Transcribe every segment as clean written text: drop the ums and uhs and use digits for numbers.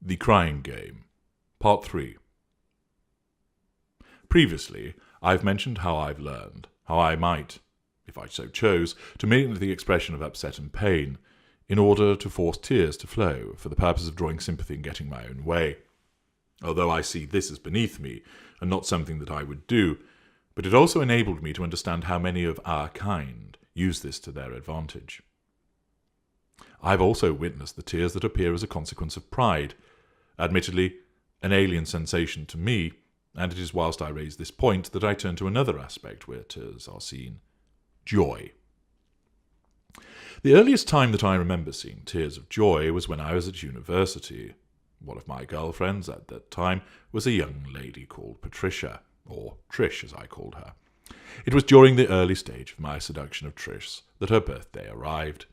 The Crying Game, Part 3. Previously, I've mentioned how I've learned, how I might, if I so chose, to mimic the expression of upset and pain, in order to force tears to flow, for the purpose of drawing sympathy and getting my own way. Although I see this as beneath me, and not something that I would do, but it also enabled me to understand how many of our kind use this to their advantage. I've also witnessed the tears that appear as a consequence of pride, admittedly an alien sensation to me, and it is whilst I raise this point that I turn to another aspect where tears are seen: joy. The earliest time that I remember seeing tears of joy was when I was at university. One of my girlfriends at that time was a young lady called Patricia, or Trish as I called her. It was during the early stage of my seduction of Trish that her birthday arrived.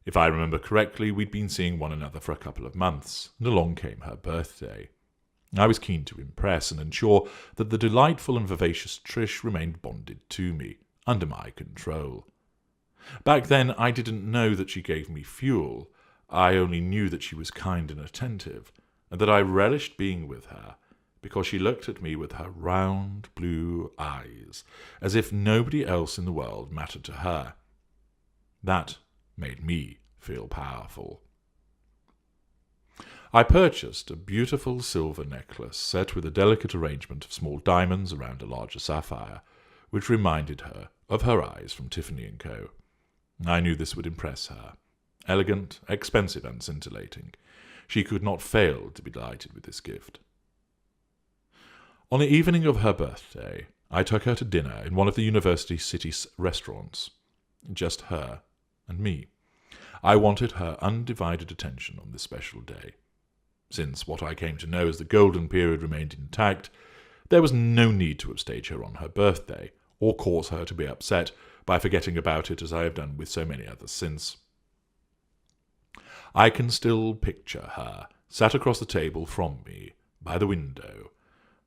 If I remember correctly, we'd been seeing one another for a couple of months, and along came her birthday. I was keen to impress and ensure that the delightful and vivacious Trish remained bonded to me, under my control. Back then, I didn't know that she gave me fuel. I only knew that she was kind and attentive, and that I relished being with her, because she looked at me with her round blue eyes, as if nobody else in the world mattered to her. That made me feel powerful. I purchased a beautiful silver necklace set with a delicate arrangement of small diamonds around a larger sapphire, which reminded her of her eyes from Tiffany & Co. I knew this would impress her. Elegant, expensive, and scintillating. She could not fail to be delighted with this gift. On the evening of her birthday, I took her to dinner in one of the university city restaurants. Just her and me. I wanted her undivided attention on this special day. Since what I came to know as the golden period remained intact, there was no need to upstage her on her birthday, or cause her to be upset by forgetting about it as I have done with so many others since. I can still picture her, sat across the table from me, by the window,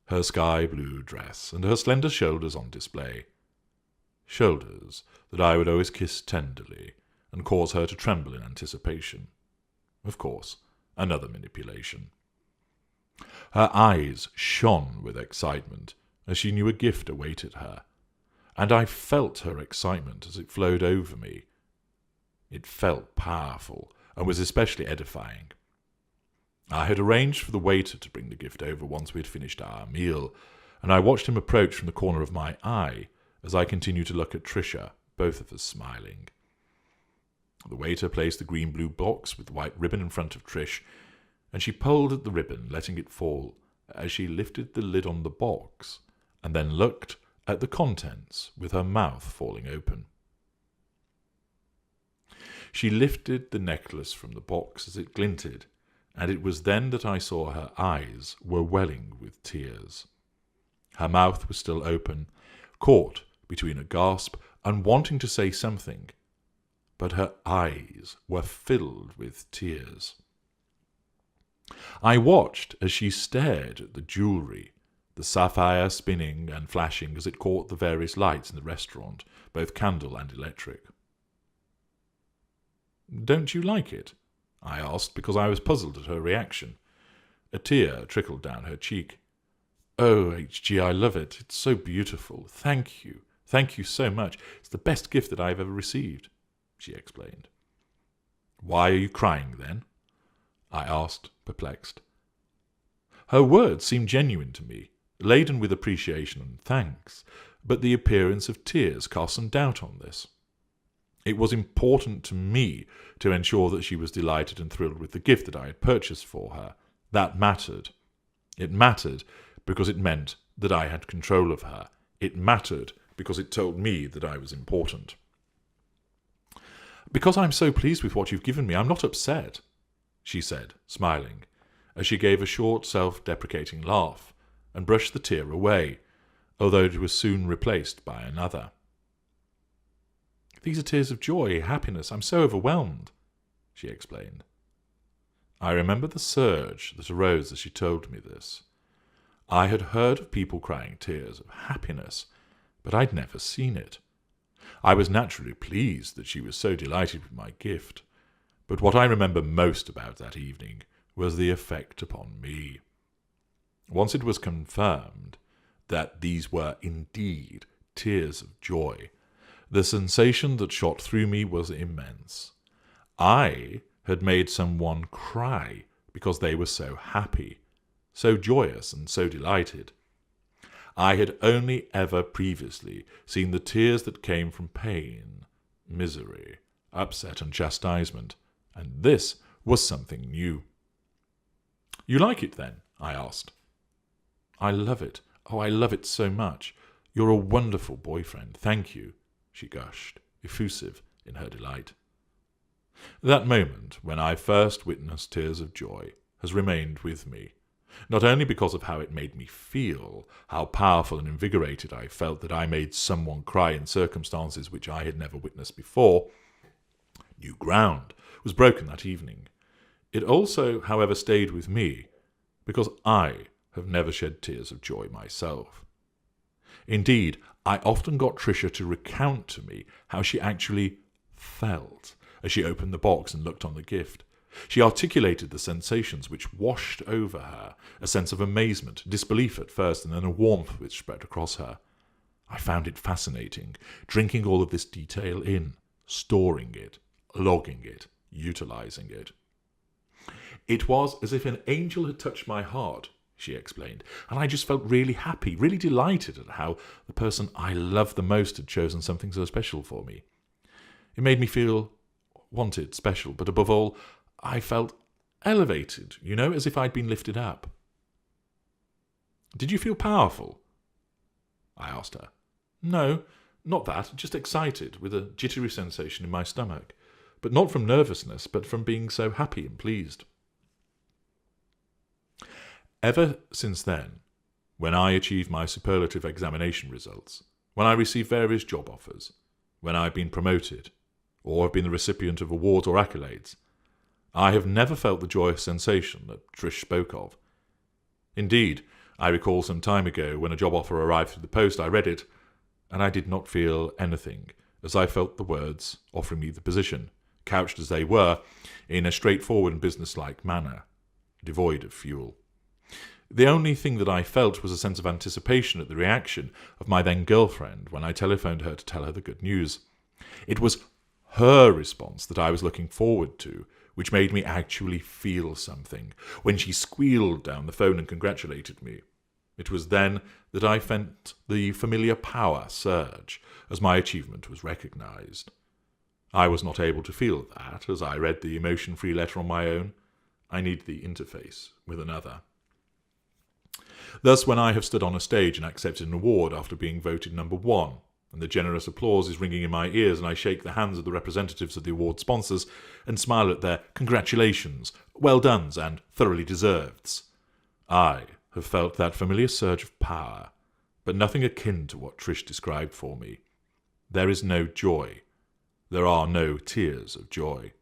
her sky-blue dress and her slender shoulders on display. Shoulders that I would always kiss tenderly, and cause her to tremble in anticipation. Of course, another manipulation. Her eyes shone with excitement, as she knew a gift awaited her, and I felt her excitement as it flowed over me. It felt powerful, and was especially edifying. I had arranged for the waiter to bring the gift over once we had finished our meal, and I watched him approach from the corner of my eye as I continued to look at Tricia, both of us smiling. The waiter placed the green-blue box with the white ribbon in front of Trish, and she pulled at the ribbon, letting it fall, as she lifted the lid on the box, and then looked at the contents with her mouth falling open. She lifted the necklace from the box as it glinted, and it was then that I saw her eyes were welling with tears. Her mouth was still open, caught between a gasp and wanting to say something, but her eyes were filled with tears. I watched as she stared at the jewellery, the sapphire spinning and flashing as it caught the various lights in the restaurant, both candle and electric. "Don't you like it?" I asked, because I was puzzled at her reaction. A tear trickled down her cheek. "Oh, HG, I love it. It's so beautiful. Thank you. Thank you so much. It's the best gift that I have ever received," she explained. "Why are you crying, then?" I asked, perplexed. Her words seemed genuine to me, laden with appreciation and thanks, but the appearance of tears cast some doubt on this. It was important to me to ensure that she was delighted and thrilled with the gift that I had purchased for her. That mattered. It mattered because it meant that I had control of her. It mattered because it told me that I was important. "Because I'm so pleased with what you've given me, I'm not upset," she said, smiling, as she gave a short, self-deprecating laugh and brushed the tear away, although it was soon replaced by another. "These are tears of joy, happiness. I'm so overwhelmed," she explained. I remember the surge that arose as she told me this. I had heard of people crying tears of happiness, but I'd never seen it. I was naturally pleased that she was so delighted with my gift, but what I remember most about that evening was the effect upon me. Once it was confirmed that these were indeed tears of joy, the sensation that shot through me was immense. I had made someone cry because they were so happy, so joyous and so delighted. I had only ever previously seen the tears that came from pain, misery, upset and chastisement, and this was something new. "You like it, then?" I asked. "I love it. Oh, I love it so much. You're a wonderful boyfriend. Thank you," she gushed, effusive in her delight. That moment, when I first witnessed tears of joy, has remained with me, not only because of how it made me feel, how powerful and invigorated I felt that I made someone cry in circumstances which I had never witnessed before. New ground was broken that evening. It also, however, stayed with me, because I have never shed tears of joy myself. Indeed, I often got Tricia to recount to me how she actually felt as she opened the box and looked on the gift. She articulated the sensations which washed over her, a sense of amazement, disbelief at first, and then a warmth which spread across her. I found it fascinating, drinking all of this detail in, storing it, logging it, utilizing it. "It was as if an angel had touched my heart," she explained, "and I just felt really happy, really delighted at how the person I loved the most had chosen something so special for me. It made me feel wanted, special, but above all, I felt elevated, as if I'd been lifted up." "Did you feel powerful?" I asked her. "No, not that, just excited, with a jittery sensation in my stomach, but not from nervousness, but from being so happy and pleased." Ever since then, when I achieved my superlative examination results, when I received various job offers, when I've been promoted, or have been the recipient of awards or accolades, I have never felt the joyous sensation that Trish spoke of. Indeed, I recall some time ago when a job offer arrived through the post, I read it, and I did not feel anything as I felt the words offering me the position, couched as they were, in a straightforward and businesslike manner, devoid of fuel. The only thing that I felt was a sense of anticipation at the reaction of my then-girlfriend when I telephoned her to tell her the good news. It was her response that I was looking forward to, which made me actually feel something, when she squealed down the phone and congratulated me. It was then that I felt the familiar power surge as my achievement was recognized. I was not able to feel that as I read the emotion-free letter on my own. I needed the interface with another. Thus, when I have stood on a stage and accepted an award after being voted number 1, and the generous applause is ringing in my ears, and I shake the hands of the representatives of the award sponsors and smile at their congratulations, well dones, and thoroughly deserved's, I have felt that familiar surge of power, but nothing akin to what Trish described for me. There is no joy. There are no tears of joy.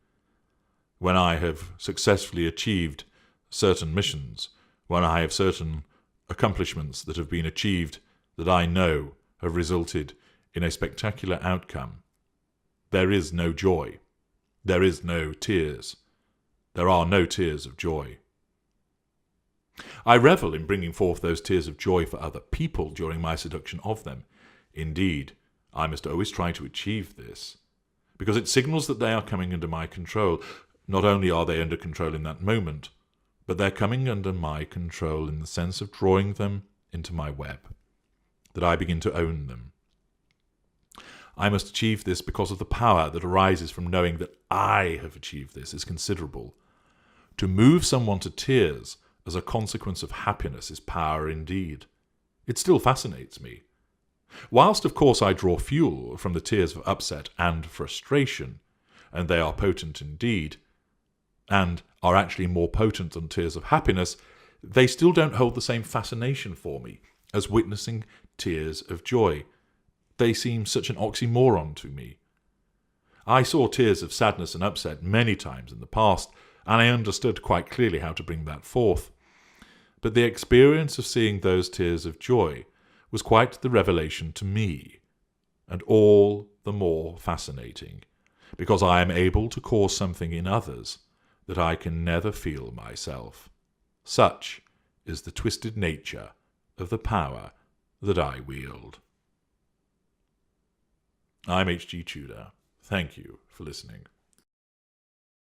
When I have successfully achieved certain missions, when I have certain accomplishments that have been achieved that I know have resulted in a spectacular outcome, there is no joy. There is no tears. There are no tears of joy. I revel in bringing forth those tears of joy for other people during my seduction of them. Indeed, I must always try to achieve this, because it signals that they are coming under my control. Not only are they under control in that moment, but they're coming under my control in the sense of drawing them into my web, that I begin to own them. I must achieve this because of the power that arises from knowing that I have achieved this is considerable. To move someone to tears as a consequence of happiness is power indeed. It still fascinates me. Whilst, of course, I draw fuel from the tears of upset and frustration, and they are potent indeed, and are actually more potent than tears of happiness, they still don't hold the same fascination for me as witnessing tears of joy. They seem such an oxymoron to me. I saw tears of sadness and upset many times in the past, and I understood quite clearly how to bring that forth. But the experience of seeing those tears of joy was quite the revelation to me, and all the more fascinating, because I am able to cause something in others that I can never feel myself. Such is the twisted nature of the power that I wield. I'm HG Tudor. Thank you for listening.